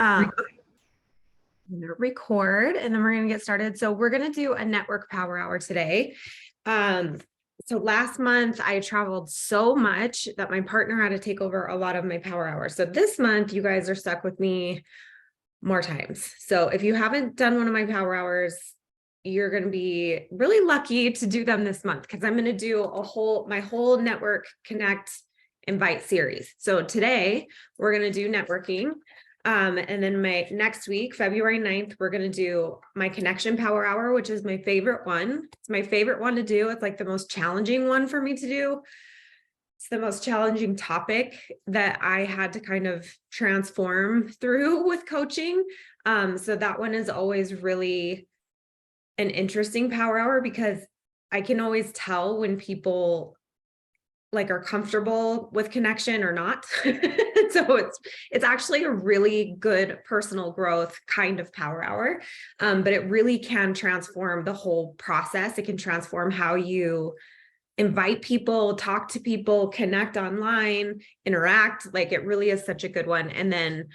I'm gonna record and then we're gonna get started. So we're gonna do a network power hour today. Um, so last month I traveled so much that my partner had to take over a lot of my power hours. So this month you guys are stuck with me more times. So if you haven't done one of my power hours, you're going to be really lucky to do them this month because I'm going to do my whole network connect invite series. So today we're going to do networking. And then my next week, February 9th, we're going to do my connection power hour, which is my favorite one. It's my favorite one to do. It's like the most challenging one for me to do. It's the most challenging topic that I had to kind of transform through with coaching. So that one is always really an interesting power hour because I can always tell when people like are comfortable with connection or not. So it's actually a really good personal growth kind of power hour. But it really can transform the whole process. It can transform how you invite people, talk to people, connect online, interact. Like it really is such a good one. And then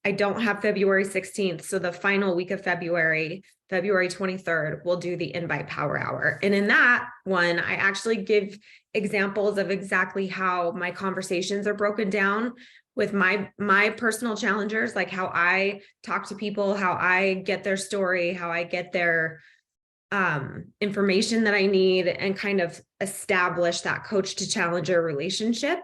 I don't have February 16th. So the final week of February 23rd, we'll do the invite power hour. And in that one, I actually give examples of exactly how my conversations are broken down with my personal challengers, like how I talk to people, how I get their story, how I get their information that I need and kind of establish that coach to challenger relationship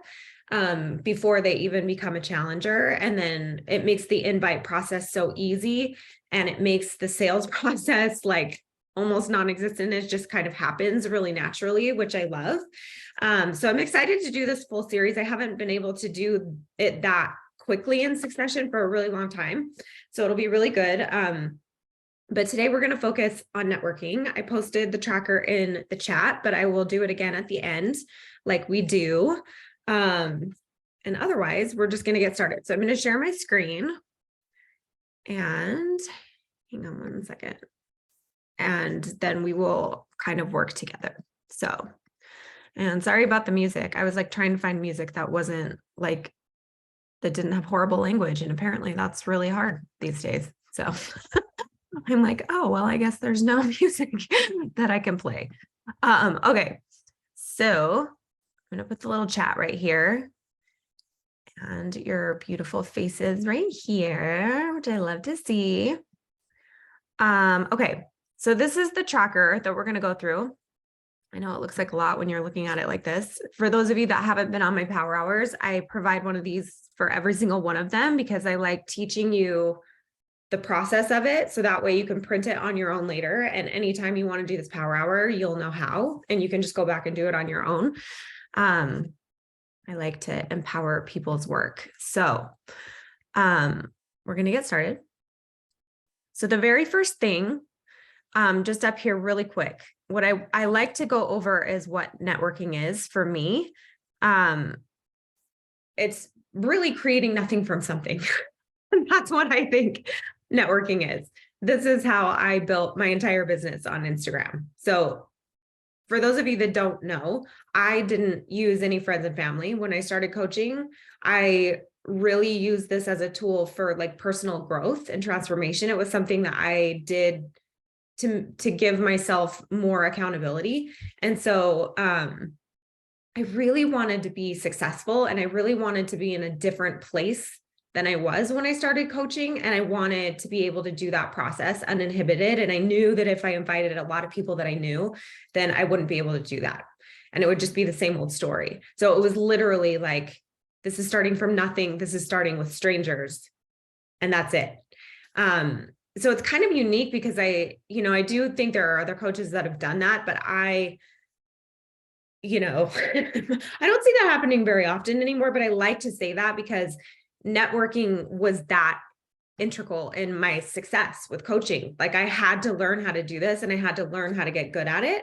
before they even become a challenger. And then it makes the invite process so easy and it makes the sales process like almost non-existent. It just kind of happens really naturally, which I love. So I'm excited to do this full series. I haven't been able to do it that quickly in succession for a really long time. So it'll be really good. But today we're going to focus on networking. I posted the tracker in the chat, but I will do it again at the end like we do. And otherwise, we're just going to get started. So I'm going to share my screen and hang on one second. And then we will kind of work together. So, and sorry about the music. I was like trying to find music that wasn't like, that didn't have horrible language. And apparently that's really hard these days. So I'm like, oh, well, I guess there's no music that I can play. Okay. So I'm going to put the little chat right here and your beautiful faces right here, which I love to see. Okay. So this is the tracker that we're going to go through. I know it looks like a lot when you're looking at it like this. For those of you that haven't been on my power hours, I provide one of these for every single one of them because I like teaching you the process of it. So that way you can print it on your own later. And anytime you want to do this power hour, you'll know how, and you can just go back and do it on your own. I like to empower people's work. So we're going to get started. So the very first thing, just up here really quick, what I like to go over is what networking is for me. It's really creating nothing from something. That's what I think networking is. This is how I built my entire business on Instagram. So for those of you that don't know, I didn't use any friends and family when I started coaching. I really used this as a tool for like personal growth and transformation. It was something that I did to give myself more accountability. And so I really wanted to be successful and I really wanted to be in a different place than I was when I started coaching. And I wanted to be able to do that process uninhibited. And I knew that if I invited a lot of people that I knew, then I wouldn't be able to do that. And it would just be the same old story. So it was literally like, this is starting from nothing. This is starting with strangers. And that's it. So it's kind of unique because I do think there are other coaches that have done that, but I don't see that happening very often anymore, but I like to say that because networking was that integral in my success with coaching. Like I had to learn how to do this and I had to learn how to get good at it.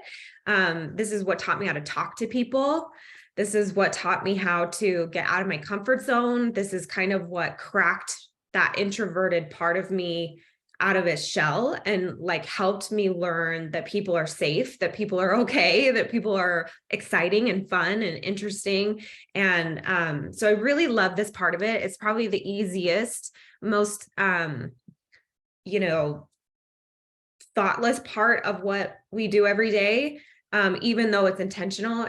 This is what taught me how to talk to people. This is what taught me how to get out of my comfort zone. This is kind of what cracked that introverted part of me out of its shell and like helped me learn that people are safe, that people are okay, that people are exciting and fun and interesting. And so I really love this part of it. It's probably the easiest, most thoughtless part of what we do every day. Even though it's intentional,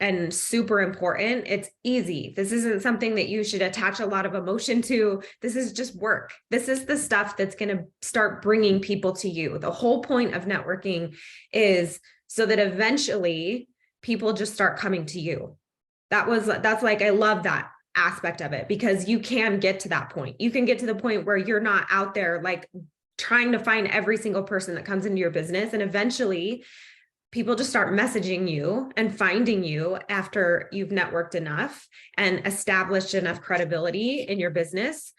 and super important. It's easy. This isn't something that you should attach a lot of emotion to. This is just work. This is the stuff that's going to start bringing people to you. The whole point of networking is so that eventually people just start coming to you. That's like, I love that aspect of it, because you can get to that point. You can get to the point where you're not out there like trying to find every single person that comes into your business. And eventually people just start messaging you and finding you after you've networked enough and established enough credibility in your business,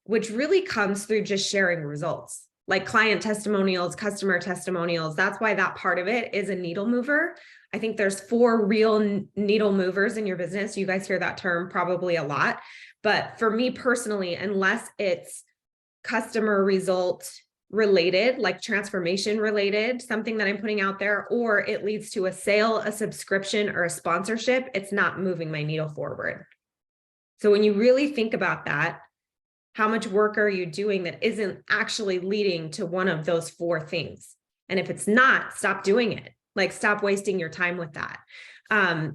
which really comes through just sharing results, like client testimonials, customer testimonials. That's why that part of it is a needle mover. I think there's 4 real needle movers in your business. You guys hear that term probably a lot, but for me personally, unless it's customer result related, like transformation related, something that I'm putting out there, or it leads to a sale, a subscription, or a sponsorship, it's not moving my needle forward. So when you really think about that, how much work are you doing that isn't actually leading to one of those 4 things? And if it's not, stop doing it. Like, stop wasting your time with that.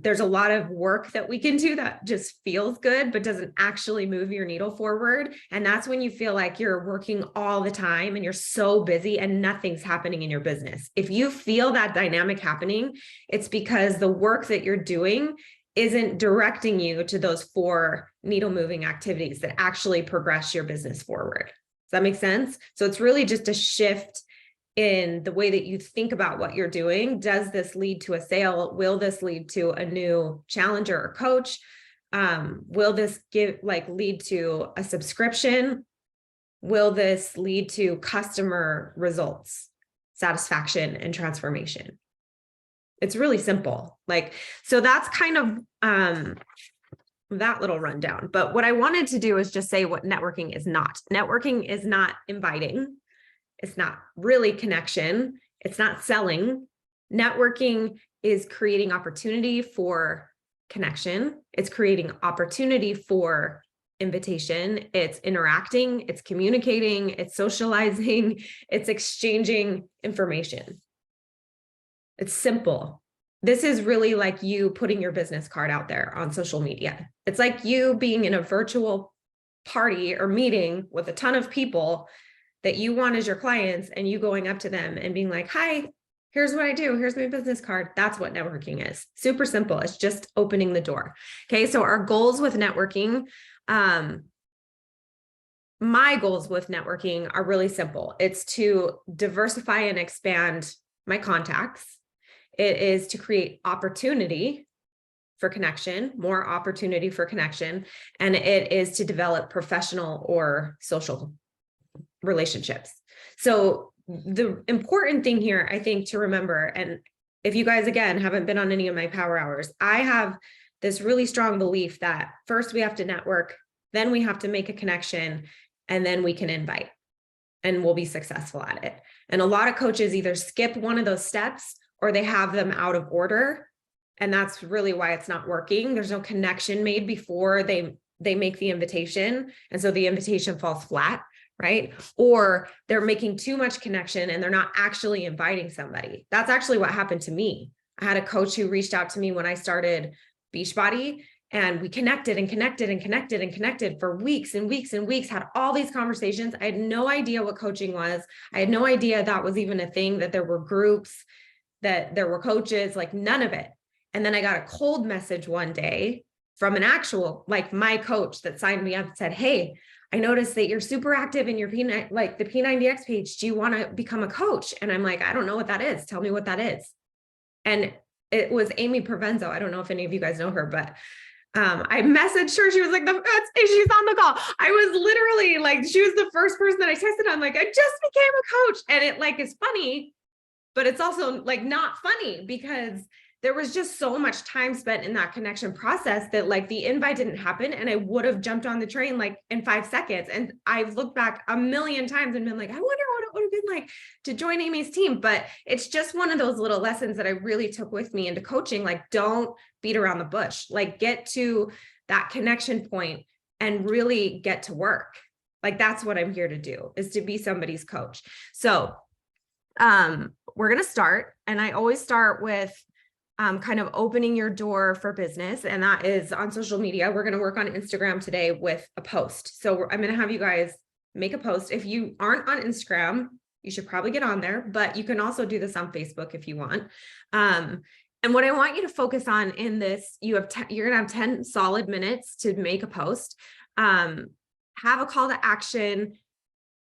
There's a lot of work that we can do that just feels good, but doesn't actually move your needle forward. And that's when you feel like you're working all the time and you're so busy and nothing's happening in your business. If you feel that dynamic happening, it's because the work that you're doing isn't directing you to those 4 needle moving activities that actually progress your business forward. Does that make sense? So it's really just a shift in the way that you think about what you're doing. Does this lead to a sale? Will this lead to a new challenger or coach? Will this lead to a subscription? Will this lead to customer results, satisfaction, and transformation? It's really simple. So that's kind of that little rundown. But what I wanted to do is just say what networking is not. Networking is not inviting. It's not really connection. It's not selling. Networking is creating opportunity for connection. It's creating opportunity for invitation. It's interacting. It's communicating. It's socializing. It's exchanging information. It's simple. This is really like you putting your business card out there on social media. It's like you being in a virtual party or meeting with a ton of people that you want as your clients, and you going up to them and being like, hi, here's what I do. Here's my business card. That's what networking is. Super simple. It's just opening the door. Okay. So our goals with networking, my goals with networking are really simple. It's to diversify and expand my contacts. It is to create opportunity for connection, more opportunity for connection. And it is to develop professional or social relationships. So the important thing here, I think, to remember, and if you guys, again, haven't been on any of my power hours, I have this really strong belief that first we have to network, then we have to make a connection, and then we can invite, and we'll be successful at it. And a lot of coaches either skip one of those steps or they have them out of order. And that's really why it's not working. There's no connection made before they make the invitation. And so the invitation falls flat. Right? Or they're making too much connection and they're not actually inviting somebody. That's actually what happened to me. I had a coach who reached out to me when I started Beachbody, and we connected and connected and connected and connected for weeks and weeks and weeks, had all these conversations. I had no idea what coaching was. I had no idea that was even a thing, that there were groups, that there were coaches, like none of it. And then I got a cold message one day from an actual, like my coach that signed me up and said, hey, I noticed that you're super active in your the P90X page. Do you want to become a coach? And I'm like, I don't know what that is. Tell me what that is. And it was Amy Provenzo. I don't know if any of you guys know her, but I messaged her. She was like, she's on the call. I was literally like, she was the first person that I texted. I'm like, I just became a coach. And it is funny, but it's also like not funny, because there was just so much time spent in that connection process that like the invite didn't happen and I would have jumped on the train like in 5 seconds. And I've looked back a million times and been like, I wonder what it would have been like to join Amy's team. But it's just one of those little lessons that I really took with me into coaching. Like, don't beat around the bush, like get to that connection point and really get to work. Like, that's what I'm here to do, is to be somebody's coach. So we're going to start. And I always start with kind of opening your door for business. And that is on social media. We're going to work on Instagram today with a post. So I'm going to have you guys make a post. If you aren't on Instagram, you should probably get on there, but you can also do this on Facebook if you want. And what I want you to focus on in this, you're going to have 10 solid minutes to make a post. Have a call to action.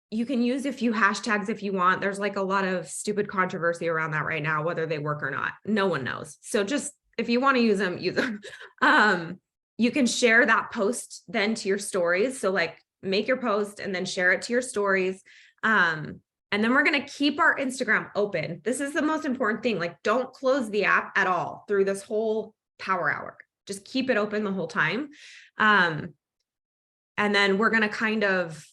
You can use a few hashtags if you want. There's like a lot of stupid controversy around that right now, whether they work or not. No one knows. So just, if you want to use them, use them. You can share that post then to your stories. So like make your post and then share it to your stories. And then we're going to keep our Instagram open. This is the most important thing. Like, don't close the app at all through this whole power hour. Just keep it open the whole time. And then we're going to kind of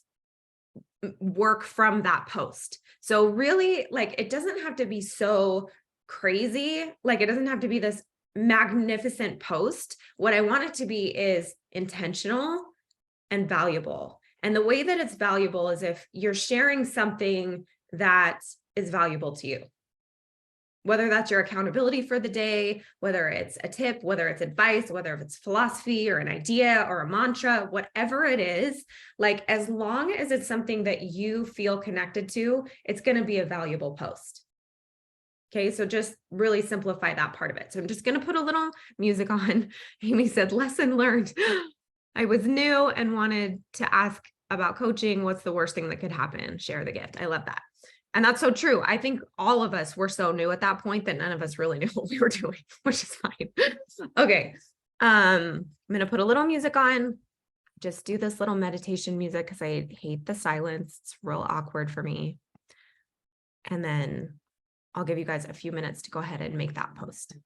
work from that post. So really, like, it doesn't have to be so crazy. Like, it doesn't have to be this magnificent post. What I want it to be is intentional and valuable. And the way that it's valuable is if you're sharing something that is valuable to you, whether that's your accountability for the day, whether it's a tip, whether it's advice, whether it's philosophy or an idea or a mantra, whatever it is, like, as long as it's something that you feel connected to, it's going to be a valuable post. Okay, so just really simplify that part of it. So I'm just going to put a little music on. Amy said, lesson learned. I was new and wanted to ask about coaching. What's the worst thing that could happen? Share the gift. I love that. And that's so true. I think all of us were so new at that point that none of us really knew what we were doing, which is fine. Okay. I'm going to put a little music on. Just do this little meditation music because I hate the silence. It's real awkward for me. And then I'll give you guys a few minutes to go ahead and make that post.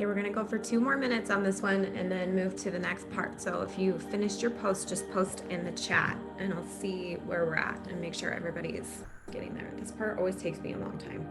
Okay, we're gonna go for 2 more minutes on this one and then move to the next part. So if you finished your post, just post in the chat and I'll see where we're at and make sure everybody is getting there. This part always takes me a long time.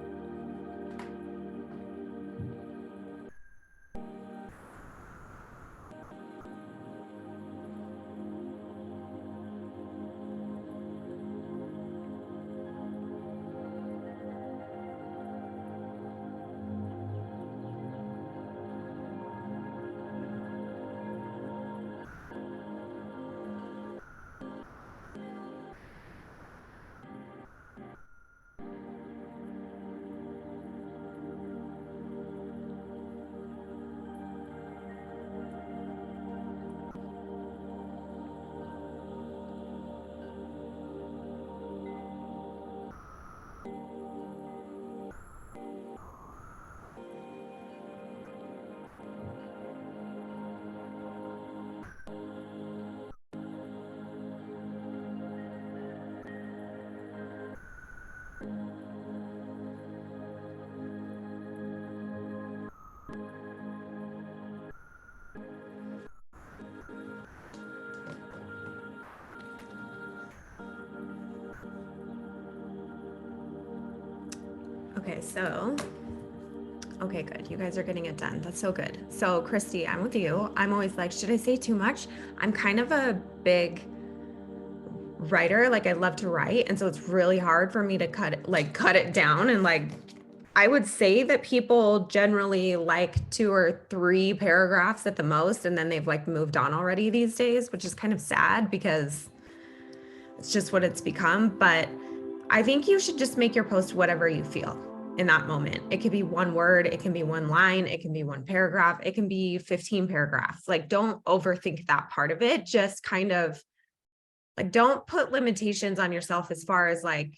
Okay, okay, good. You guys are getting it done. That's so good. So Christy, I'm with you. I'm always like, should I say too much? I'm kind of a big writer. Like I love to write. And so it's really hard for me to cut it down. And like, I would say that people generally like 2 or 3 paragraphs at the most. And then they've like moved on already these days, which is kind of sad because it's just what it's become. But I think you should just make your post whatever you feel in that moment. It could be 1 word, it can be 1 line, it can be 1 paragraph, it can be 15 paragraphs. Like, don't overthink that part of it. Just kind of like, don't put limitations on yourself as far as like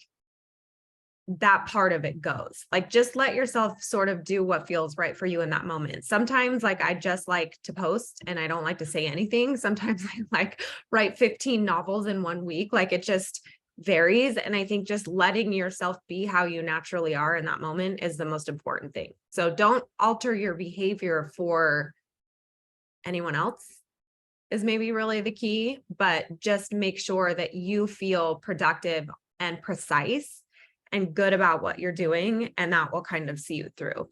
that part of it goes. Like, just let yourself sort of do what feels right for you in that moment. Sometimes like I just like to post and I don't like to say anything. Sometimes I like write 15 novels in 1 week. Like it just varies. And I think just letting yourself be how you naturally are in that moment is the most important thing. So don't alter your behavior for anyone else is maybe really the key, but just make sure that you feel productive and precise and good about what you're doing. And that will kind of see you through.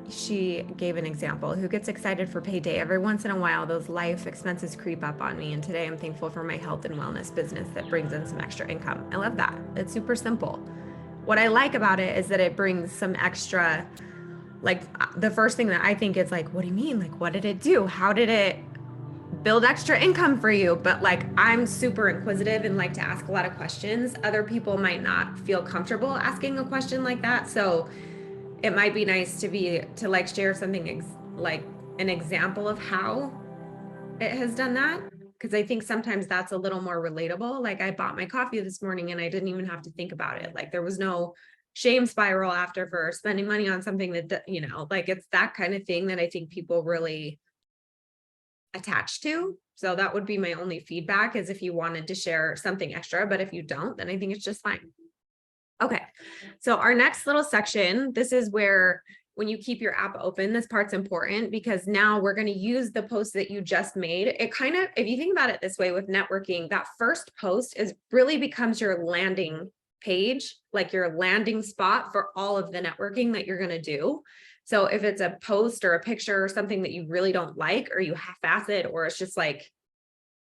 She gave an example. Who gets excited for payday? Every once in a while, those life expenses creep up on me. And today I'm thankful for my health and wellness business that brings in some extra income. I love that. It's super simple. What I like about it is that it brings some extra, like the first thing that I think is like, what do you mean? Like, what did it do? How did it build extra income for you? But like, I'm super inquisitive and like to ask a lot of questions. Other people might not feel comfortable asking a question like that. So it might be nice to like share something like an example of how it has done that. Cause I think sometimes that's a little more relatable. Like I bought my coffee this morning and I didn't even have to think about it. Like there was no shame spiral after for spending money on something that, you know, like it's that kind of thing that I think people really attach to. So that would be my only feedback, is if you wanted to share something extra, but if you don't, then I think it's just fine. Okay, so our next little section, this is where when you keep your app open, this part's important because now we're going to use the post that you just made. It kind of, if you think about it this way with networking, that first post is really becomes your landing page, like your landing spot for all of the networking that you're going to do. So if it's a post or a picture or something that you really don't like, or you half-ass it, or it's just like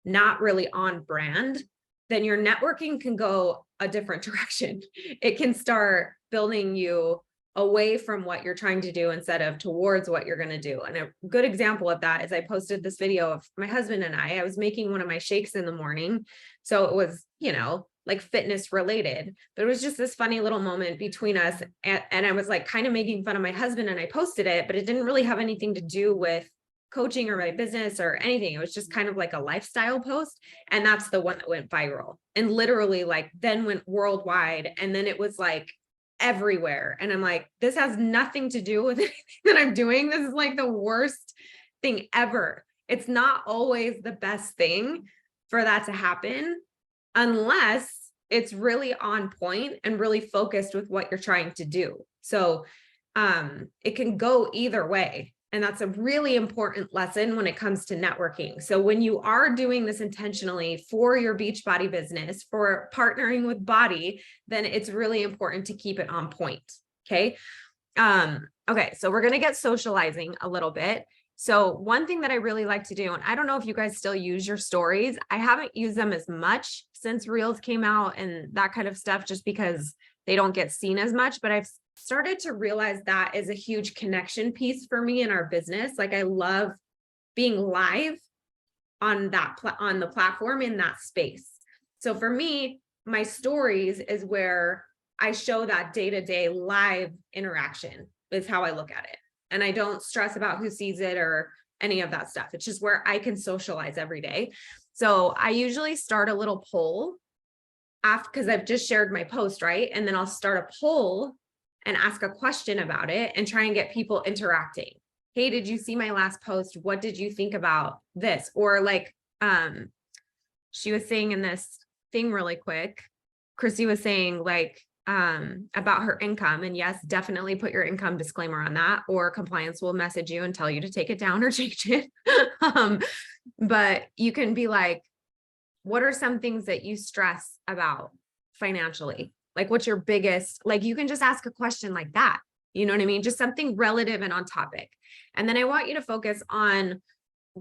not really on brand, then your networking can go a different direction. It can start building you away from what you're trying to do instead of towards what you're going to do. And a good example of that is I posted this video of my husband and I was making one of my shakes in the morning. So it was, you know, like fitness related, but it was just this funny little moment between us. And I was like kind of making fun of my husband and I posted it, but it didn't really have anything to do with coaching or my business or anything. It was just kind of like a lifestyle post. And that's the one that went viral and literally like then went worldwide. And then it was like everywhere. And I'm like, this has nothing to do with anything that I'm doing. This is like the worst thing ever. It's not always the best thing for that to happen unless it's really on point and really focused with what you're trying to do. So it can go either way. And that's a really important lesson when it comes to networking. So when you are doing this intentionally for your Beachbody business, for partnering with Body, then it's really important to keep it on point. Okay. Okay. So we're going to get socializing a little bit. So one thing that I really like to do, and I don't know if you guys still use your stories. I haven't used them as much since Reels came out and that kind of stuff, just because they don't get seen as much, but I've started to realize that is a huge connection piece for me in our business. Like I love being live on that on the platform in that space. So for me, my stories is where I show that day-to-day live interaction is how I look at it. And I don't stress about who sees it or any of that stuff. It's just where I can socialize every day. So I usually start a little poll after, because I've just shared my post, right? And then I'll start a poll and ask a question about it and try and get people interacting. Hey, did you see my last post? What did you think about this? Or like, she was saying in this thing really quick, Christy was saying like, about her income, and yes, definitely put your income disclaimer on that, or compliance will message you and tell you to take it down or change it. But you can be like, what are some things that you stress about financially? Like what's your biggest, like you can just ask a question like that. You know what I mean? Just something relative and on topic. And then I want you to focus on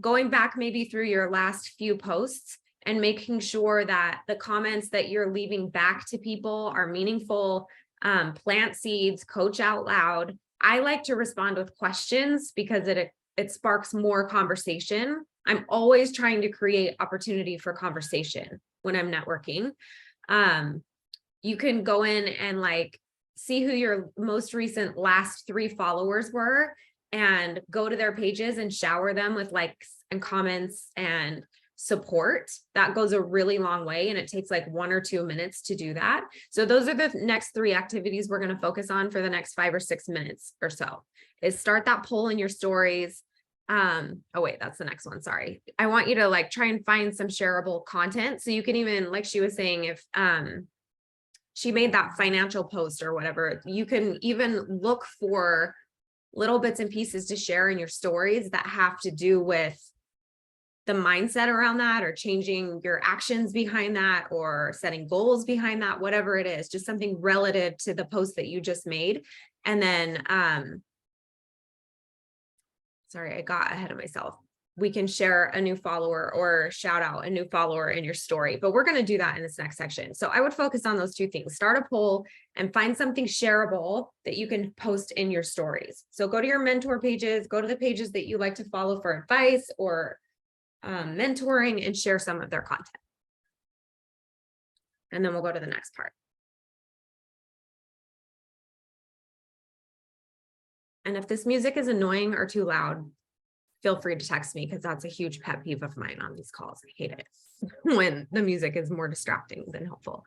going back maybe through your last few posts and making sure that the comments that you're leaving back to people are meaningful. Plant seeds, coach out loud. I like to respond with questions because it sparks more conversation. I'm always trying to create opportunity for conversation when I'm networking. You can go in and like see who your most recent last 3 followers were and go to their pages and shower them with likes and comments and support. That goes a really long way, and it takes like 1 or 2 minutes to do that. So those are the next 3 activities we're going to focus on for the next 5 or 6 minutes or so, is start that poll in your stories. Oh wait, that's the next one. Sorry. I want you to like try and find some shareable content. So you can even, like she was saying, if she made that financial post or whatever, you can even look for little bits and pieces to share in your stories that have to do with the mindset around that, or changing your actions behind that, or setting goals behind that, whatever it is, just something relative to the post that you just made. And then, sorry, I got ahead of myself. We can share a new follower or shout out a new follower in your story, but we're going to do that in this next section. So I would focus on those 2 things, start a poll and find something shareable that you can post in your stories. So go to your mentor pages, go to the pages that you like to follow for advice or mentoring, and share some of their content. And then we'll go to the next part. And if this music is annoying or too loud, feel free to text me, because that's a huge pet peeve of mine on these calls. I hate it when the music is more distracting than helpful.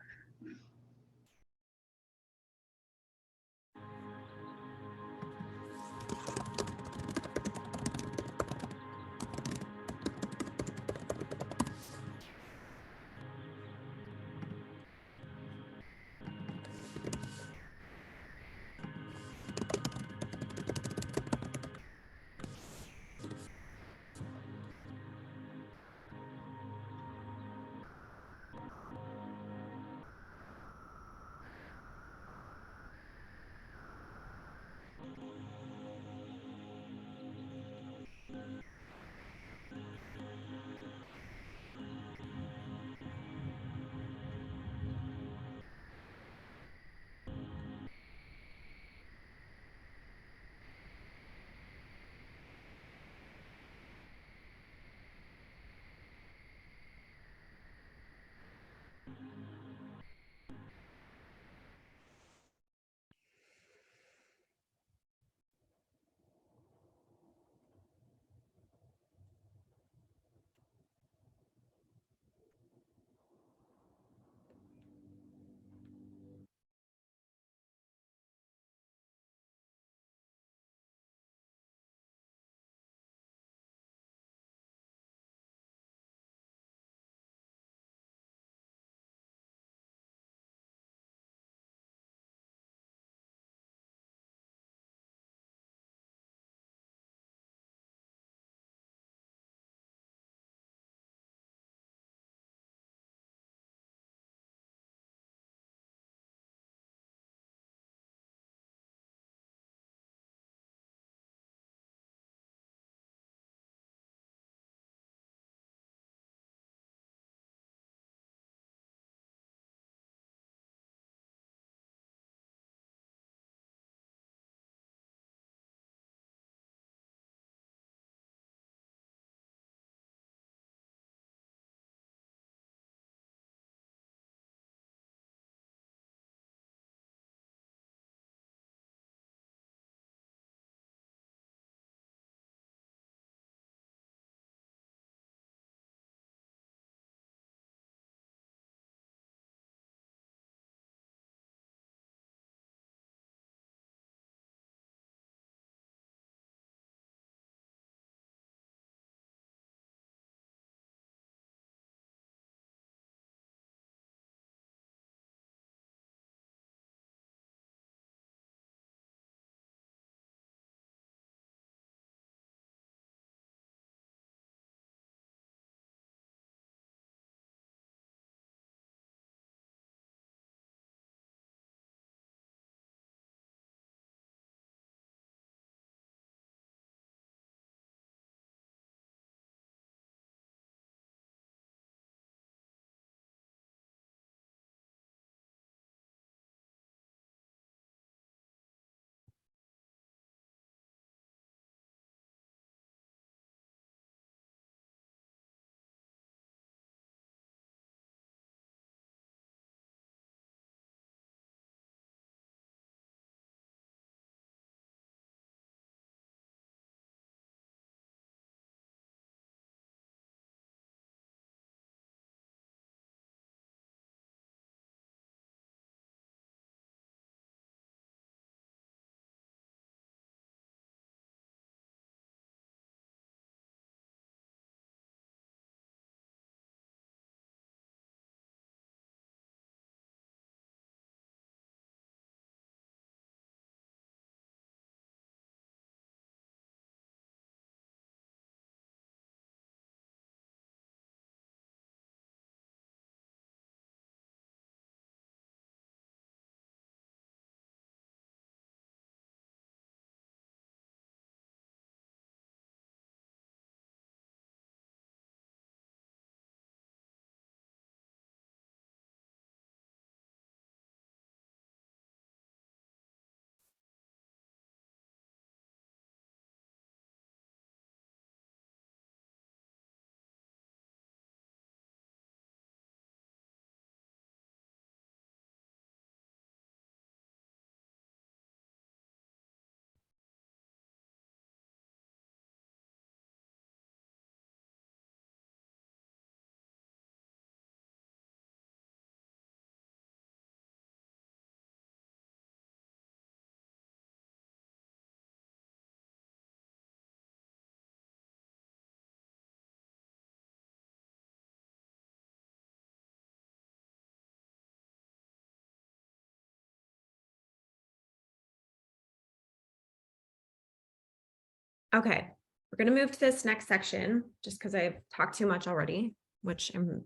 Okay, we're going to move to this next section just because I've talked too much already, which I'm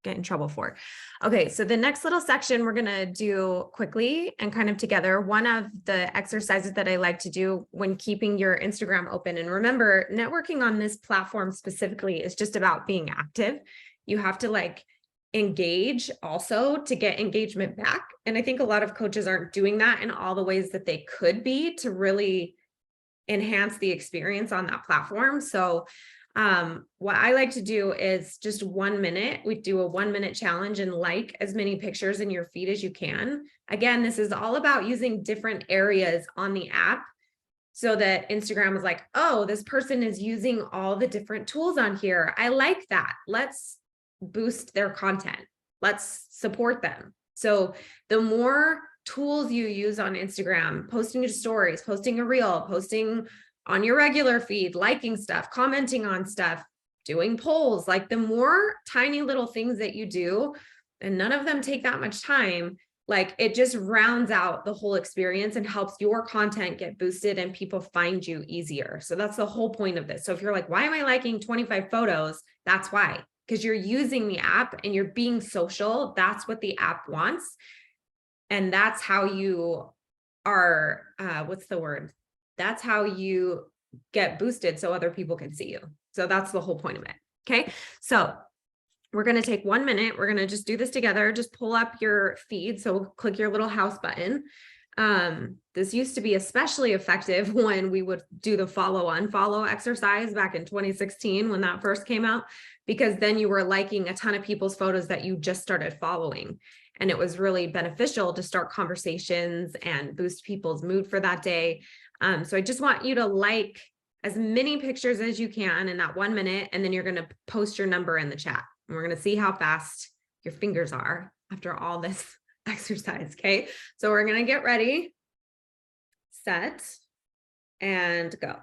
get in trouble for. Okay, so the next little section we're going to do quickly and kind of together. One of the exercises that I like to do when keeping your Instagram open, and remember, networking on this platform specifically is just about being active. You have to like engage also to get engagement back. And I think a lot of coaches aren't doing that in all the ways that they could be to really enhance the experience on that platform. So what I like to do is just 1 minute. We do a 1 minute challenge and like as many pictures in your feed as you can. Again, this is all about using different areas on the app so that Instagram is like, oh, this person is using all the different tools on here. I like that. Let's boost their content. Let's support them. So the more tools you use on Instagram, posting your stories, posting a reel, posting on your regular feed, liking stuff, commenting on stuff, doing polls, like the more tiny little things that you do, and none of them take that much time, like it just rounds out the whole experience and helps your content get boosted and people find you easier. So that's the whole point of this. So if you're like, why am I liking 25 photos? That's why, because you're using the app and you're being social. That's what the app wants. And that's how you are, what's the word? That's how you get boosted so other people can see you. So that's the whole point of it. Okay. So we're going to take 1 minute. We're going to just do this together. Just pull up your feed. So we'll click your little house button. This used to be especially effective when we would do the follow unfollow exercise back in 2016 when that first came out, because then you were liking a ton of people's photos that you just started following. And it was really beneficial to start conversations and boost people's mood for that day. So I just want you to like as many pictures as you can in that 1 minute, and then you're going to post your number in the chat. And we're going to see how fast your fingers are after all this exercise. Okay. So we're going to get ready, set, and go.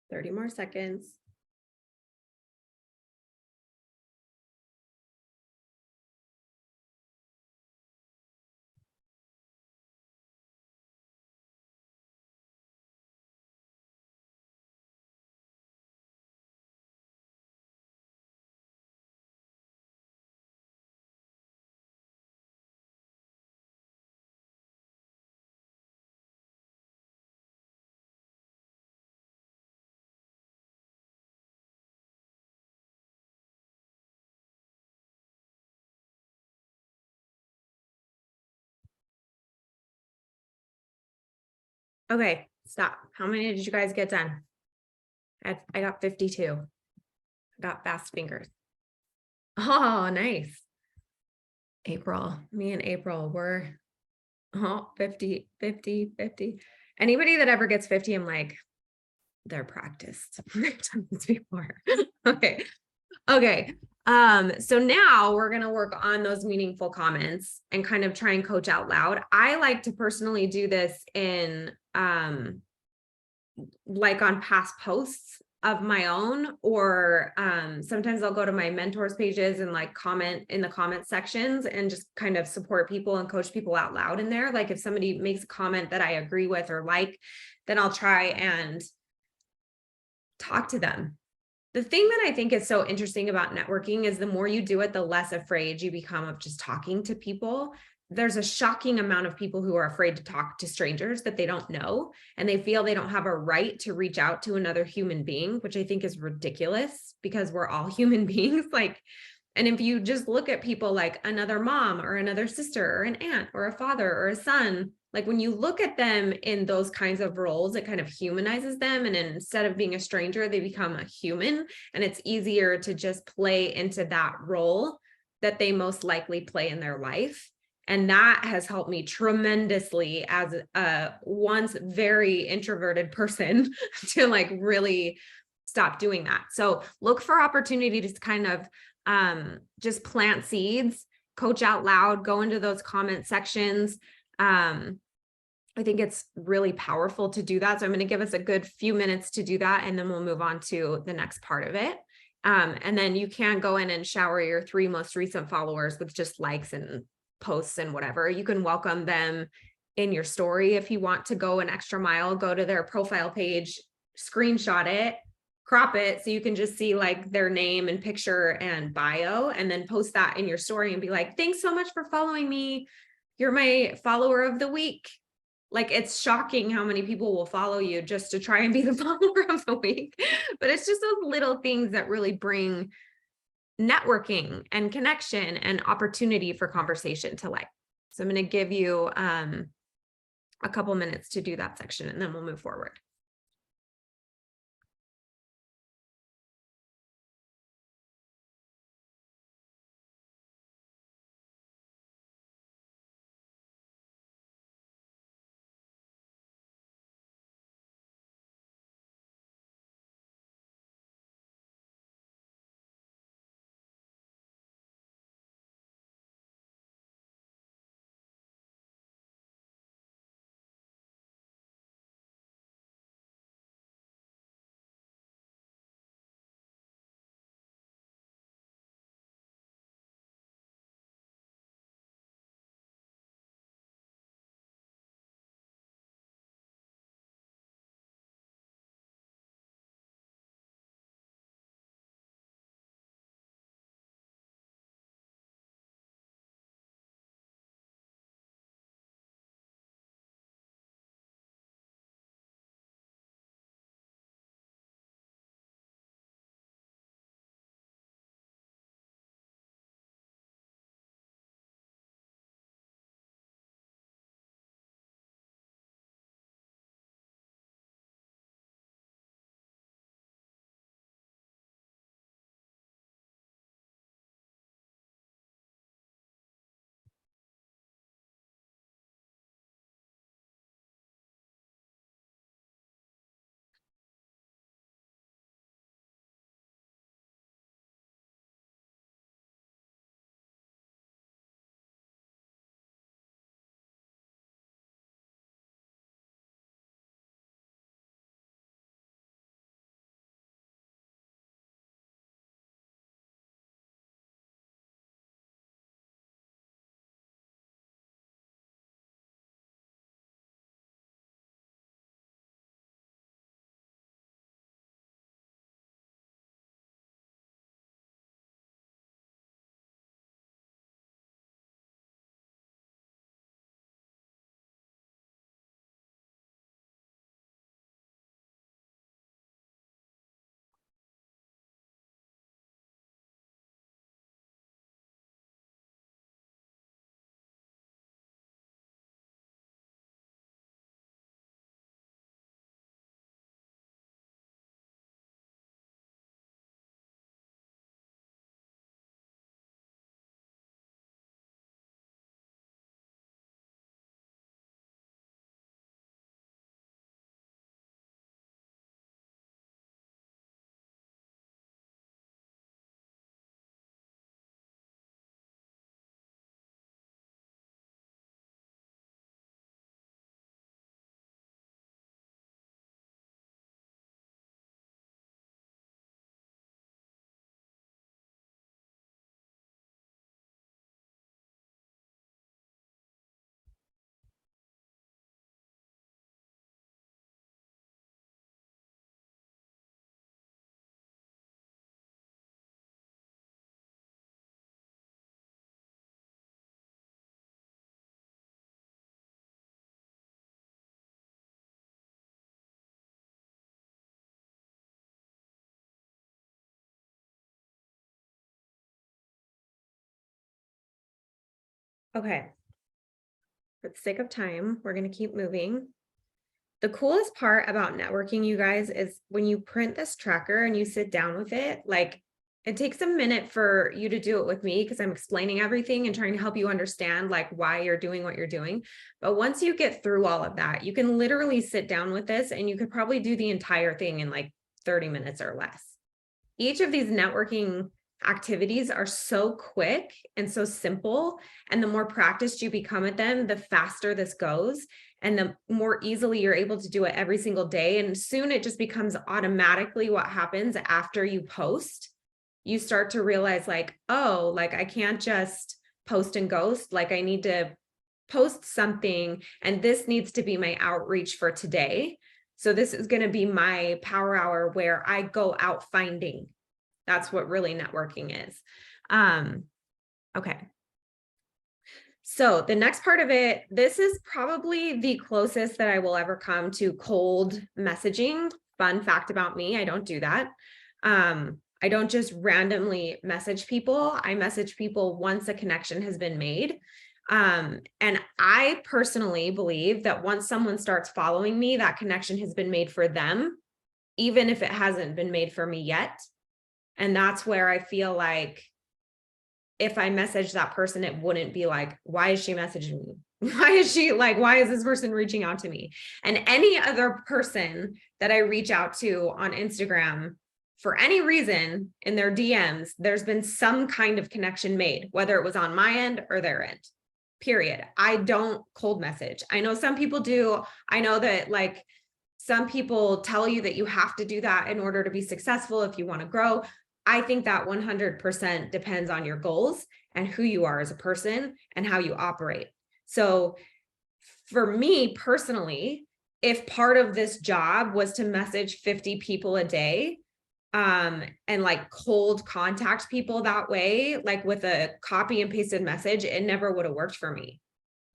Thirty more seconds. Okay, stop. How many did you guys get done? I got 52. I got fast fingers. Oh, nice. April, me and April were 50, 50, 50. Anybody that ever gets 50, I'm like, they're practiced. They've done this before. Okay. Okay. So now we're going to work on those meaningful comments and kind of try and coach out loud. I like to personally do this in, like on past posts of my own, or sometimes I'll go to my mentors pages and like comment in the comment sections and just kind of support people and coach people out loud in there. Like if somebody makes a comment that I agree with or like, then I'll try and talk to them. The thing that I think is so interesting about networking is the more you do it, the less afraid you become of just talking to people. There's a shocking amount of people who are afraid to talk to strangers that they don't know, and they feel they don't have a right to reach out to another human being, which I think is ridiculous because we're all human beings. Like And if you just look at people like another mom or another sister or an aunt or a father or a son, like when you look at them in those kinds of roles, it kind of humanizes them. And instead of being a stranger, they become a human. And it's easier to just play into that role that they most likely play in their life. And that has helped me tremendously as a once very introverted person to like really stop doing that. So look for opportunities to kind of just plant seeds, coach out loud, go into those comment sections. I think it's really powerful to do that. So I'm going to give us a good few minutes to do that, and then we'll move on to the next part of it. And then you can go in and shower your 3 most recent followers with just likes and posts and whatever. You can welcome them in your story if you want to go an extra mile, go to their profile page, screenshot it, crop it so you can just see like their name and picture and bio, and then post that in your story and be like, thanks so much for following me. You're my follower of the week. Like, it's shocking how many people will follow you just to try and be the follower of the week. But it's just those little things that really bring networking and connection and opportunity for conversation to life. So I'm going to give you a couple minutes to do that section, and then we'll move forward. Okay. For the sake of time, we're going to keep moving. The coolest part about networking, you guys, is when you print this tracker and you sit down with it, like it takes a minute for you to do it with me because I'm explaining everything and trying to help you understand like why you're doing what you're doing. But once you get through all of that, you can literally sit down with this and you could probably do the entire thing in like 30 minutes or less. Each of these networking activities are so quick and so simple. And the more practiced you become at them, the faster this goes and the more easily you're able to do it every single day. And soon it just becomes automatically what happens after you post. You start to realize like, oh, like I can't just post and ghost. Like I need to post something and this needs to be my outreach for today. So this is going to be my power hour where I go out finding. That's what really networking is. Okay. So the next part of it, this is probably the closest that I will ever come to cold messaging. Fun fact about me, I don't do that. I don't just randomly message people. I message people once a connection has been made. And I personally believe that once someone starts following me, that connection has been made for them, even if it hasn't been made for me yet. And that's where I feel like if I message that person, it wouldn't be like, why is she messaging me? Why is this person reaching out to me? And any other person that I reach out to on Instagram, for any reason in their DMs, there's been some kind of connection made, whether it was on my end or their end, period. I don't cold message. I know some people do. I know that like some people tell you that you have to do that in order to be successful if you want to grow. I think that 100% depends on your goals and who you are as a person and how you operate. So for me personally, if part of this job was to message 50 people a day, and like cold contact people that way, like with a copy and pasted message, it never would have worked for me.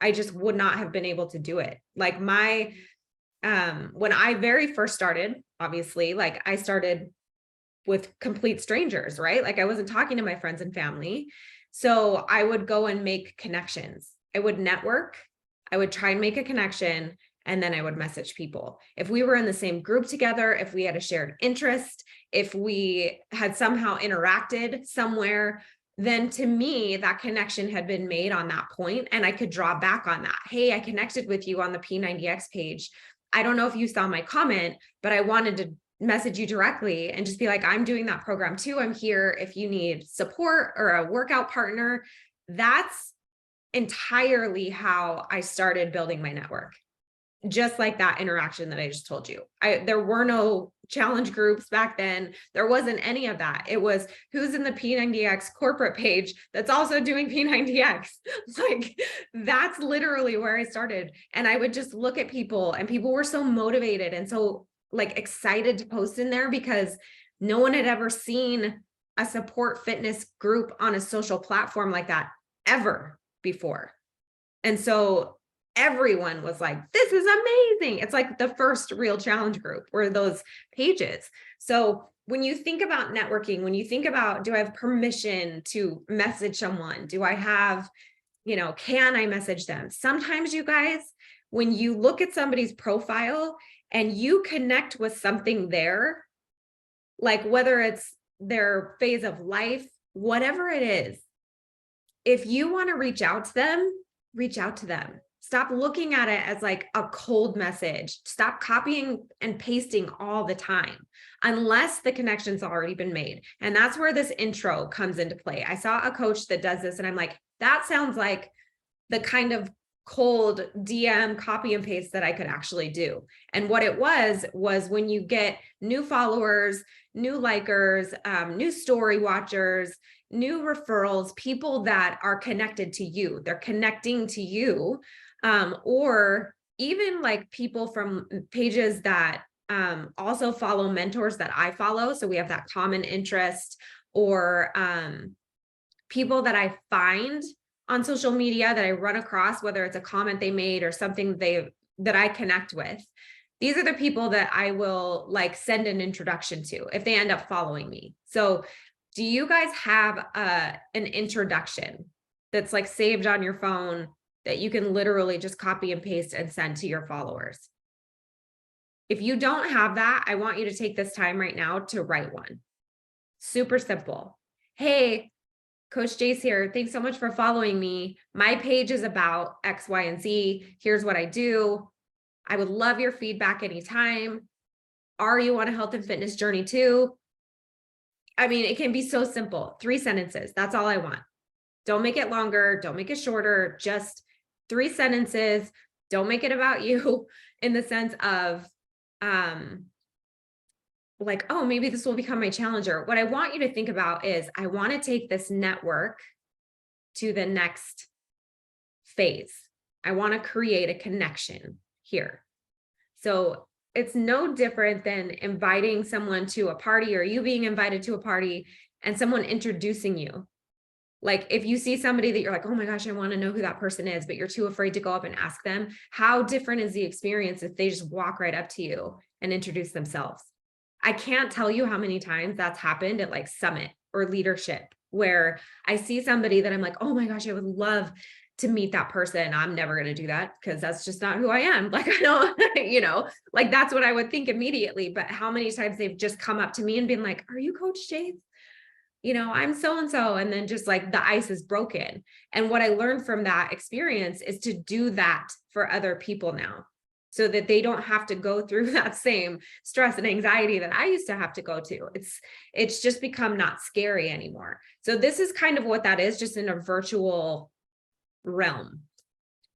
I just would not have been able to do it. Like when I very first started, obviously, like I started with complete strangers, right? Like I wasn't talking to my friends and family. So I would go and make connections. I would network. I would try and make a connection. And then I would message people. If we were in the same group together, if we had a shared interest, if we had somehow interacted somewhere, then to me, that connection had been made on that point, and I could draw back on that. Hey, I connected with you on the P90X page. I don't know if you saw my comment, but I wanted to message you directly and just be like, I'm doing that program too. I'm here if you need support or a workout partner. That's entirely how I started building my network. Just like that interaction that I just told you. There were no challenge groups back then. There wasn't any of that. It was who's in the P90X corporate page that's also doing P90X. Like that's literally where I started. And I would just look at people and people were so motivated and so like excited to post in there because no one had ever seen a support fitness group on a social platform like that ever before. And so everyone was like, this is amazing. It's like the first real challenge group were those pages. So when you think about networking, when you think about, do I have permission to message someone? Do I have, can I message them? Sometimes you guys, when you look at somebody's profile and you connect with something there, like whether it's their phase of life, whatever it is, if you want to reach out to them, reach out to them. Stop looking at it as like a cold message. Stop copying and pasting all the time, unless the connection's already been made. And that's where this intro comes into play. I saw a coach that does this and I'm like, that sounds like the kind of cold DM copy and paste that I could actually do. And what it was when you get new followers, new likers, new story watchers, new referrals, people that are connected to you, they're connecting to you, or even like people from pages that also follow mentors that I follow. So we have that common interest, or people that I find on social media that I run across, whether it's a comment they made or something that I connect with. These are the people that I will like send an introduction to if they end up following me. So do you guys have an introduction that's like saved on your phone that you can literally just copy and paste and send to your followers. If you don't have that, I want you to take this time right now to write one. Super simple. Hey, Coach Jace here. Thanks so much for following me. My page is about X, Y, and Z. Here's what I do. I would love your feedback anytime. Are you on a health and fitness journey too? I mean, it can be so simple. 3 sentences. That's all I want. Don't make it longer. Don't make it shorter. Just 3 sentences. Don't make it about you in the sense of, like, oh, maybe this will become my challenger. What I want you to think about is I want to take this network to the next phase. I want to create a connection here. So it's no different than inviting someone to a party or you being invited to a party and someone introducing you. Like if you see somebody that you're like, oh my gosh, I want to know who that person is, but you're too afraid to go up and ask them, how different is the experience if they just walk right up to you and introduce themselves? I can't tell you how many times that's happened at like Summit or leadership, where I see somebody that I'm like, oh my gosh, I would love to meet that person. I'm never going to do that because that's just not who I am. Like, I don't, like that's what I would think immediately. But how many times they've just come up to me and been like, are you Coach Jace? I'm so-and-so. And then just like the ice is broken. And what I learned from that experience is to do that for other people now, so that they don't have to go through that same stress and anxiety that I used to have to go to. It's just become not scary anymore. So this is kind of what that is, just in a virtual realm.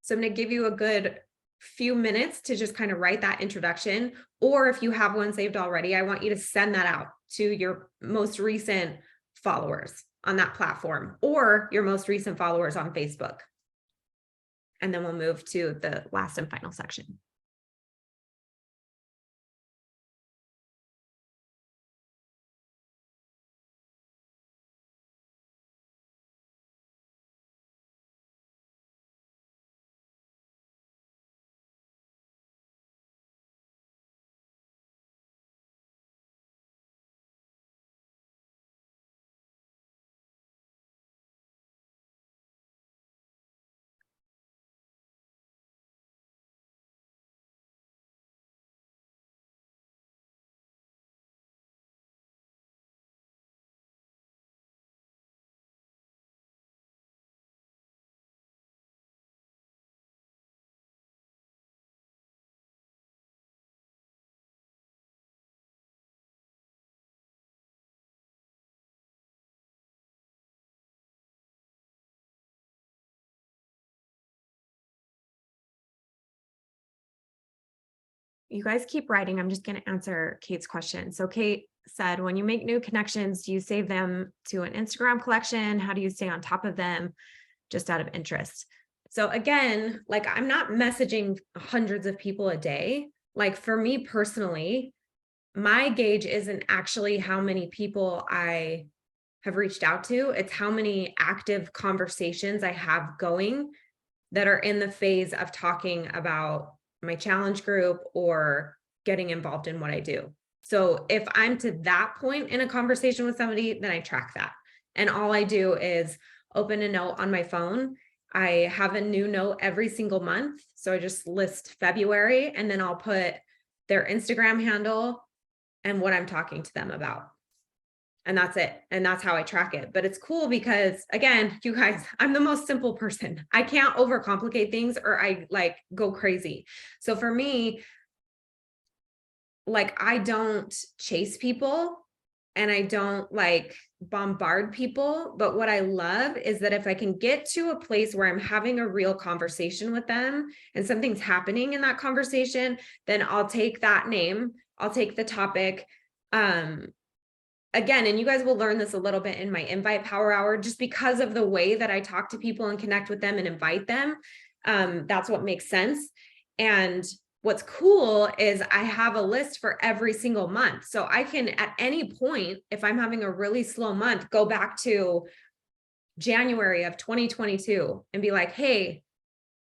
So I'm going to give you a good few minutes to just kind of write that introduction, or if you have one saved already, I want you to send that out to your most recent followers on that platform or your most recent followers on Facebook. And then we'll move to the last and final section. You guys keep writing. I'm just going to answer Kate's question. So Kate said, when you make new connections, do you save them to an Instagram collection? How do you stay on top of them just out of interest? So again, like I'm not messaging hundreds of people a day. Like for me personally, my gauge isn't actually how many people I have reached out to. It's how many active conversations I have going that are in the phase of talking about my challenge group or getting involved in what I do. So if I'm to that point in a conversation with somebody, then I track that. And all I do is open a note on my phone. I have a new note every single month. So I just list February and then I'll put their Instagram handle and what I'm talking to them about. And that's it. And that's how I track it. But it's cool because again, you guys, I'm the most simple person. I can't overcomplicate things or I like go crazy. So for me, like I don't chase people and I don't like bombard people. But what I love is that if I can get to a place where I'm having a real conversation with them and something's happening in that conversation, then I'll take that name, I'll take the topic, again, and you guys will learn this a little bit in my invite power hour, just because of the way that I talk to people and connect with them and invite them. That's what makes sense. And what's cool is I have a list for every single month. So I can, at any point, if I'm having a really slow month, go back to January of 2022 and be like, hey,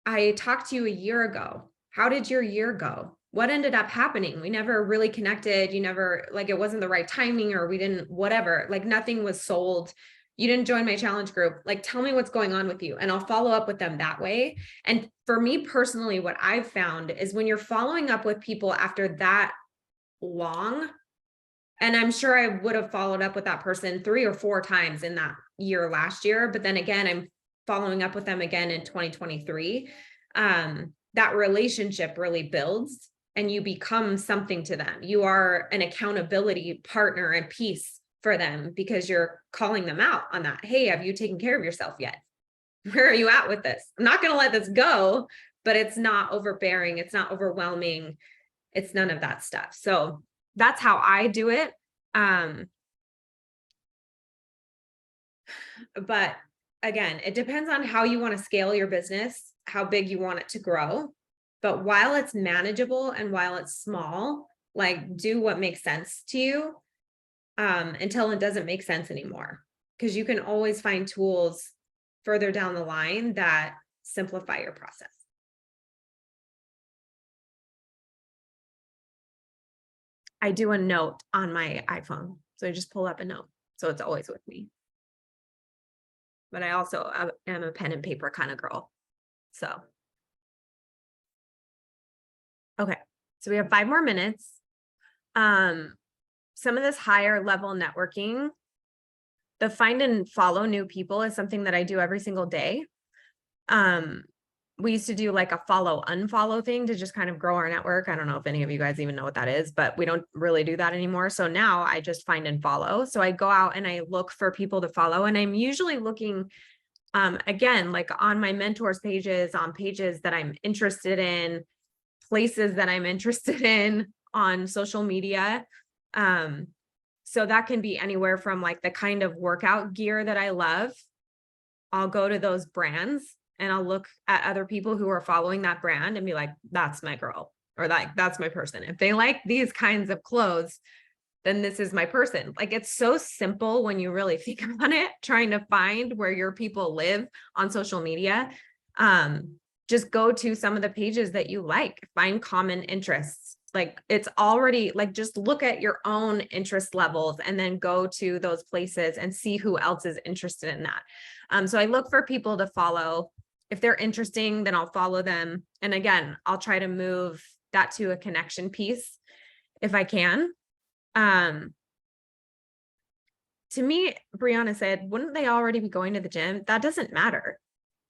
I talked to you a year ago. How did your year go? What ended up happening? We never really connected. You never, like, it wasn't the right timing or we didn't, whatever, like nothing was sold. you didn't join my challenge group. Like, tell me what's going on with you, and I'll follow up with them that way. And for me personally, what I've found is when you're following up with people after that long, and I'm sure I would have followed up with that person 3 or 4 times in that year last year, but then again, I'm following up with them again in 2023. That relationship really builds and you become something to them. You are an accountability partner and piece for them because you're calling them out on that. Hey, have you taken care of yourself yet? Where are you at with this? I'm not going to let this go, but it's not overbearing. It's not overwhelming. It's none of that stuff. So that's how I do it. But again, it depends on how you want to scale your business, how big you want it to grow. But while it's manageable and while it's small, like, do what makes sense to you until it doesn't make sense anymore. Because you can always find tools further down the line that simplify your process. I do a note on my iPhone. So I just pull up a note. So it's always with me. But I also am a pen and paper kind of girl. So. Okay. So we have 5 more minutes. Some of this higher level networking, the find and follow new people is something that I do every single day. We used to do like a follow unfollow thing to just kind of grow our network. I don't know if any of you guys even know what that is, but we don't really do that anymore. So now I just find and follow. So I go out and I look for people to follow, and I'm usually looking again, like on my mentors pages, on pages that I'm interested in, places that I'm interested in on social media. So that can be anywhere from like the kind of workout gear that I love. I'll go to those brands and I'll look at other people who are following that brand and be like, that's my girl, or like, that's my person. If they like these kinds of clothes, then this is my person. Like, it's so simple when you really think about it, trying to find where your people live on social media. Just go to some of the pages that you like, find common interests. Like, it's already like, just look at your own interest levels and then go to those places and see who else is interested in that. So I look for people to follow. If they're interesting, then I'll follow them. And again, I'll try to move that to a connection piece if I can. To me, Brianna said, wouldn't they already be going to the gym? That doesn't matter.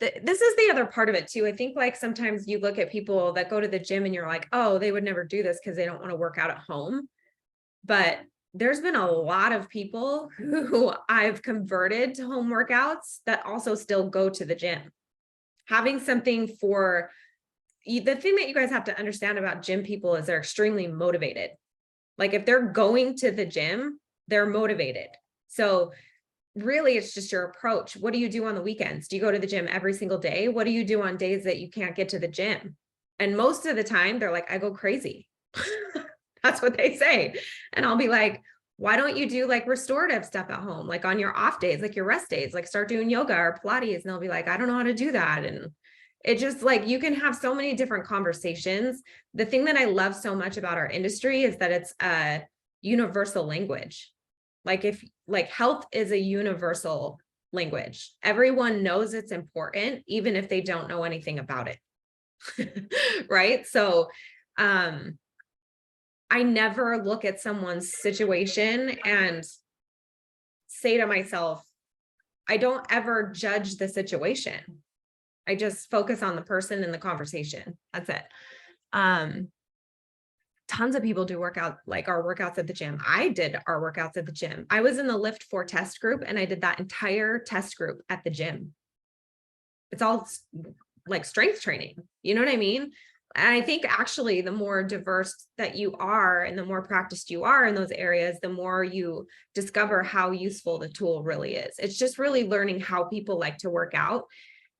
This is the other part of it too. I think like sometimes you look at people that go to the gym and you're like, oh, they would never do this because they don't want to work out at home. But there's been a lot of people who I've converted to home workouts that also still go to the gym. Having something for the thing that you guys have to understand about gym people is they're extremely motivated. Like, if they're going to the gym, they're motivated. So really, it's just your approach. What do you do on the weekends? Do you go to the gym every single day? What do you do on days that you can't get to the gym? And most of the time they're like, I go crazy. That's what they say. And I'll be like, why don't you do like restorative stuff at home? Like on your off days, like your rest days, like start doing yoga or Pilates. And they'll be like, I don't know how to do that. And it just like, you can have so many different conversations. The thing that I love so much about our industry is that it's a universal language. Like, if like health is a universal language, everyone knows it's important, even if they don't know anything about it. Right. So, I never look at someone's situation and say to myself, I don't ever judge the situation. I just focus on the person and the conversation. That's it. Tons of people do workout, like our workouts at the gym. I did our workouts at the gym. I was in the Lift 4 test group and I did that entire test group at the gym. It's all like strength training. You know what I mean? And I think actually the more diverse that you are and the more practiced you are in those areas, the more you discover how useful the tool really is. It's just really learning how people like to work out.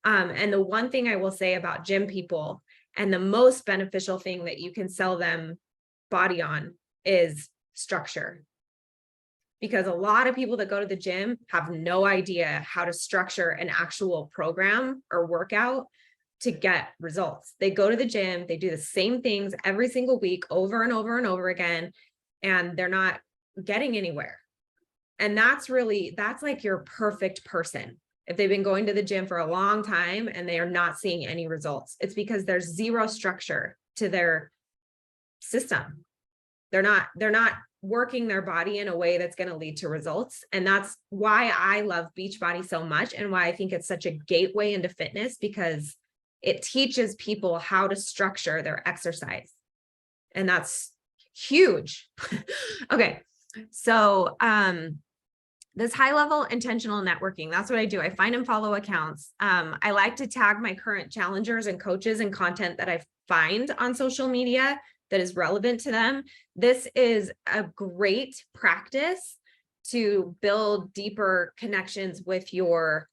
And the one thing I will say about gym people, and the most beneficial thing that you can sell them body on, is structure. Because a lot of people that go to the gym have no idea how to structure an actual program or workout to get results. They go to the gym, they do the same things every single week over and over and over again, and they're not getting anywhere. And that's like your perfect person. If they've been going to the gym for a long time and they are not seeing any results, it's because there's zero structure to their system. They're not working their body in a way that's going to lead to results. And that's why I love Beachbody so much, and why I think it's such a gateway into fitness, because it teaches people how to structure their exercise. And that's huge. Okay. So, this high level intentional networking, that's what I do. I find and follow accounts. I like to tag my current challengers and coaches and content that I find on social media that is relevant to them. This is a great practice to build deeper connections with your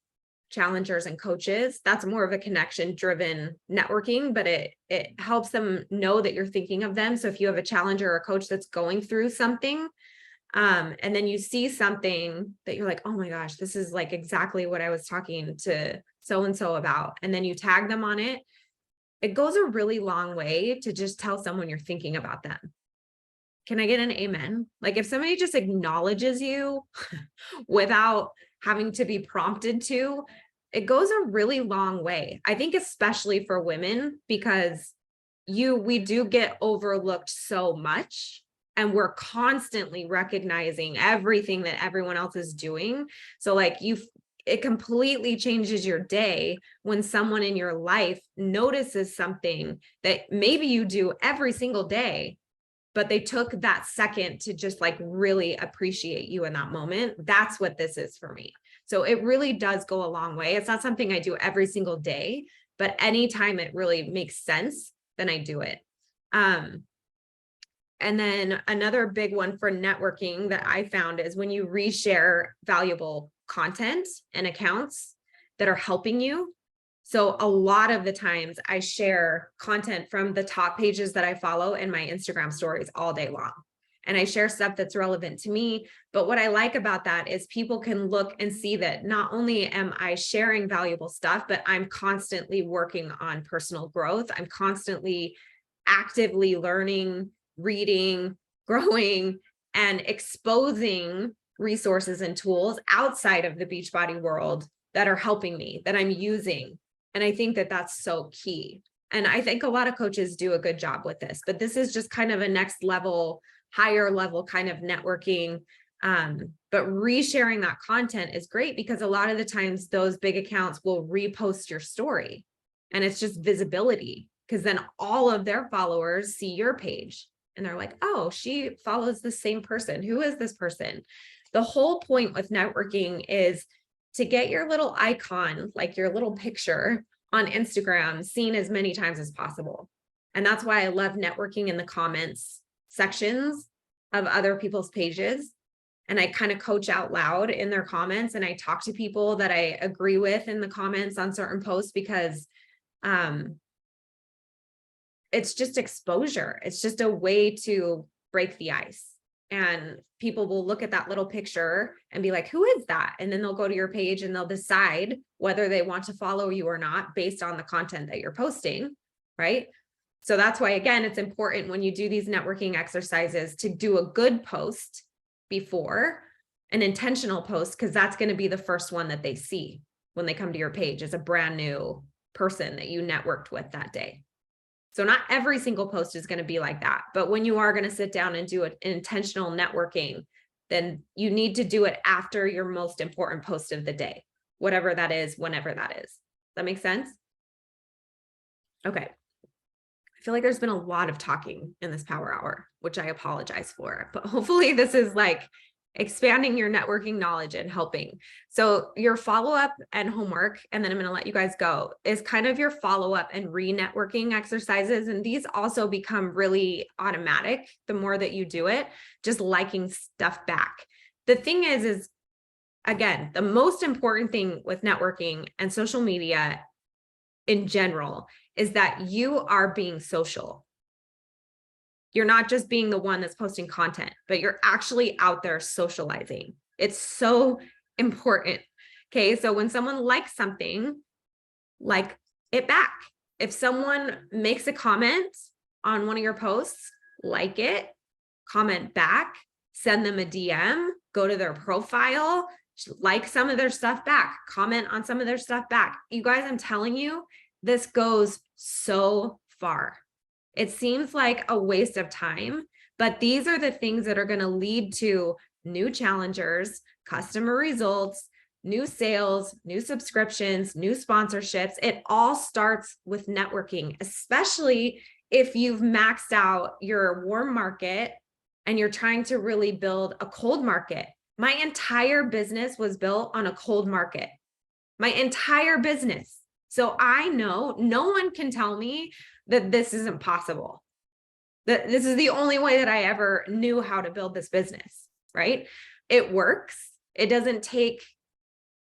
challengers and coaches. That's more of a connection driven networking, but it helps them know that you're thinking of them. So if you have a challenger or a coach that's going through something, and then you see something that you're like, oh my gosh, this is like exactly what I was talking to so-and-so about, and then you tag them on it, it goes a really long way to just tell someone you're thinking about them. Can I get an amen? Like if somebody just acknowledges you without having to be prompted to, it goes a really long way. I think especially for women, because we do get overlooked so much, and we're constantly recognizing everything that everyone else is doing. So like it completely changes your day when someone in your life notices something that maybe you do every single day, but they took that second to just like really appreciate you in that moment. That's what this is for me. So it really does go a long way. It's not something I do every single day, but anytime it really makes sense, then I do it. And then another big one for networking that I found is when you reshare valuable content and accounts that are helping you. So a lot of the times I share content from the top pages that I follow in my Instagram stories all day long. And I share stuff that's relevant to me. But what I like about that is people can look and see that not only am I sharing valuable stuff, but I'm constantly working on personal growth. I'm constantly actively learning, reading, growing, and exposing resources and tools outside of the Beachbody world that are helping me, that I'm using. And I think that that's so key. And I think a lot of coaches do a good job with this, but this is just kind of a next level, higher level kind of networking. But resharing that content is great, because a lot of the times those big accounts will repost your story, and it's just visibility, because then all of their followers see your page and they're like, oh, she follows the same person. Who is this person? The whole point with networking is to get your little icon, like your little picture on Instagram, seen as many times as possible. And that's why I love networking in the comments sections of other people's pages. And I kind of coach out loud in their comments, and I talk to people that I agree with in the comments on certain posts, because it's just exposure. It's just a way to break the ice. And people will look at that little picture and be like, who is that? And then they'll go to your page and they'll decide whether they want to follow you or not based on the content that you're posting, right? So that's why, again, it's important when you do these networking exercises to do a good post before, an intentional post, because that's going to be the first one that they see when they come to your page, as a brand new person that you networked with that day. So not every single post is going to be like that, but when you are going to sit down and do an intentional networking, then you need to do it after your most important post of the day, whatever that is, whenever that is. That makes sense? Okay. I feel like there's been a lot of talking in this power hour, which I apologize for, but hopefully this is like expanding your networking knowledge and helping. So your follow-up and homework, and then I'm going to let you guys go, is kind of your follow-up and re-networking exercises. And these also become really automatic the more that you do it, just liking stuff back. The thing is again, the most important thing with networking and social media in general is that you are being social. You're not just being the one that's posting content, but you're actually out there socializing. It's so important. Okay. So when someone likes something, like it back. If someone makes a comment on one of your posts, like it, comment back, send them a DM, go to their profile, like some of their stuff back, comment on some of their stuff back. You guys, I'm telling you, this goes so far. It seems like a waste of time, but these are the things that are going to lead to new challengers, customer results, new sales, new subscriptions, new sponsorships. It all starts with networking, especially if you've maxed out your warm market and you're trying to really build a cold market. My entire business was built on a cold market, my entire business. So I know no one can tell me that this isn't possible. That this is the only way that I ever knew how to build this business, right? It works. It doesn't take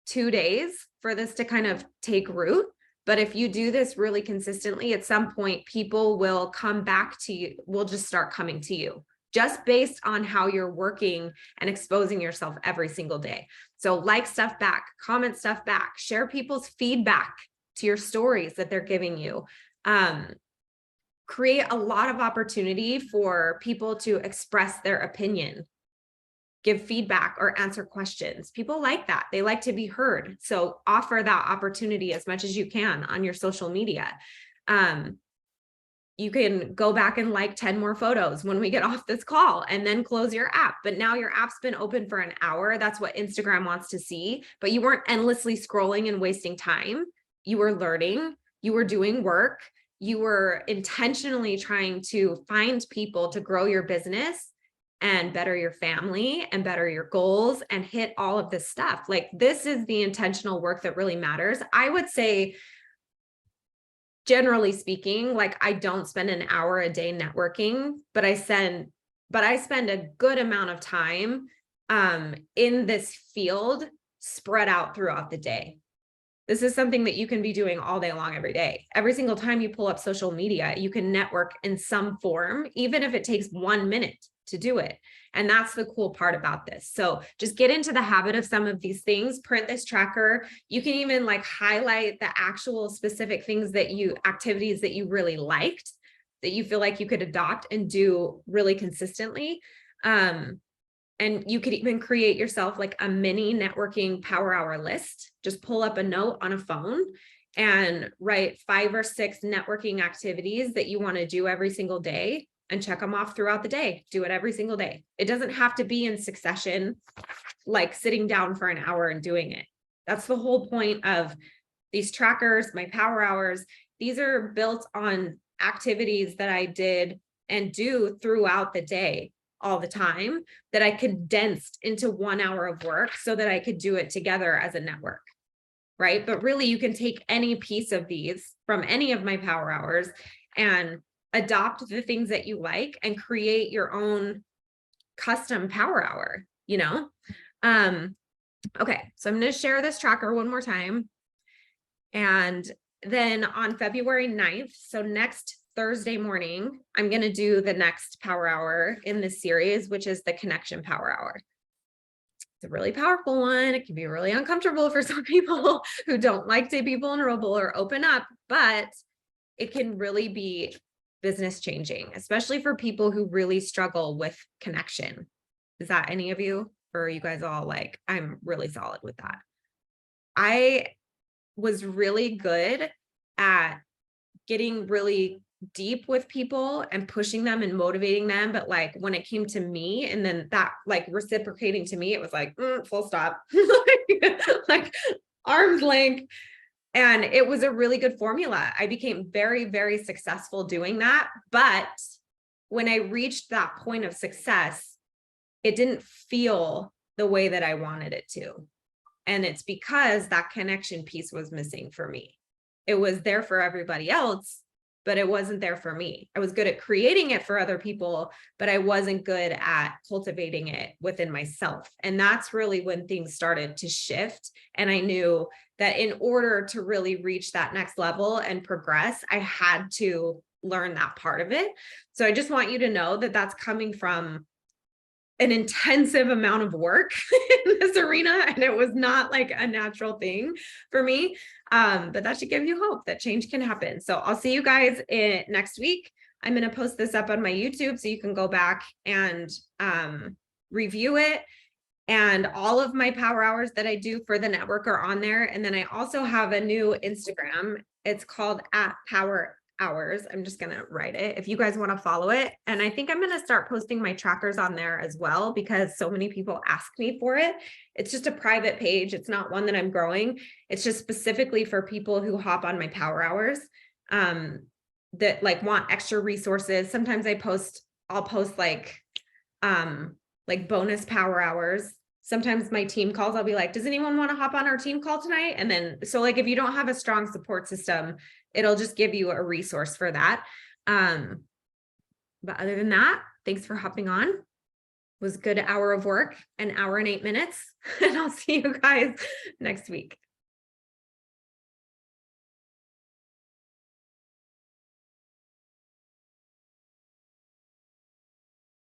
2 days for this to kind of take root. But if you do this really consistently, at some point, people will come back to you, will just start coming to you, just based on how you're working and exposing yourself every single day. So like stuff back, comment stuff back, share people's feedback to your stories that they're giving you. Create a lot of opportunity for people to express their opinion, give feedback, or answer questions. People like that. They like to be heard. So offer that opportunity as much as you can on your social media. You can go back and like 10 more photos when we get off this call and then close your app. But now your app's been open for an hour. That's what Instagram wants to see. But you weren't endlessly scrolling and wasting time. You were learning, you were doing work, you were intentionally trying to find people to grow your business and better your family and better your goals and hit all of this stuff. Like, this is the intentional work that really matters. I would say, generally speaking, like, I don't spend an hour a day networking, but I spend a good amount of time in this field spread out throughout the day. This is something that you can be doing all day long, every day. Every single time you pull up social media, you can network in some form, even if it takes 1 minute to do it. And that's the cool part about this. So just get into the habit of some of these things, print this tracker. You can even like highlight the actual specific things activities that you really liked, that you feel like you could adopt and do really consistently. And you could even create yourself like a mini networking power hour list. Just pull up a note on a phone and write 5 or 6 networking activities that you want to do every single day and check them off throughout the day. Do it every single day. It doesn't have to be in succession, like sitting down for an hour and doing it. That's the whole point of these trackers, my power hours. These are built on activities that I did and do throughout the day, all the time, that I condensed into 1 hour of work so that I could do it together as a network, right? But really, you can take any piece of these from any of my power hours and adopt the things that you like and create your own custom power hour, you know? Okay, so I'm going to share this tracker one more time. And then on February 9th, so next Thursday morning, I'm going to do the next power hour in this series, which is the connection power hour. It's a really powerful one. It can be really uncomfortable for some people who don't like to be vulnerable or open up, but it can really be business changing, especially for people who really struggle with connection. Is that any of you? Or are you guys all like, I'm really solid with that? I was really good at getting really deep with people and pushing them and motivating them. But like when it came to me and then that like reciprocating to me, it was like, full stop, like arm's length. And it was a really good formula. I became very, very successful doing that. But when I reached that point of success, it didn't feel the way that I wanted it to. And it's because that connection piece was missing for me. It was there for everybody else, but it wasn't there for me. I was good at creating it for other people, but I wasn't good at cultivating it within myself. And that's really when things started to shift. And I knew that in order to really reach that next level and progress, I had to learn that part of it. So I just want you to know that that's coming from an intensive amount of work in this arena. And it was not like a natural thing for me. But that should give you hope that change can happen. So I'll see you guys next week. I'm going to post this up on my YouTube so you can go back and review it. And all of my power hours that I do for the network are on there. And then I also have a new Instagram. It's called @PowerHours. I'm just going to write it if you guys want to follow it. And I think I'm going to start posting my trackers on there as well, because so many people ask me for it. It's just a private page. It's not one that I'm growing. It's just specifically for people who hop on my power hours, that like want extra resources. Sometimes I'll post like bonus power hours. Sometimes my team calls, I'll be like, does anyone want to hop on our team call tonight? And then, so like, if you don't have a strong support system, it'll just give you a resource for that. But other than that, thanks for hopping on. It was a good hour of work, an hour and 8 minutes, and I'll see you guys next week.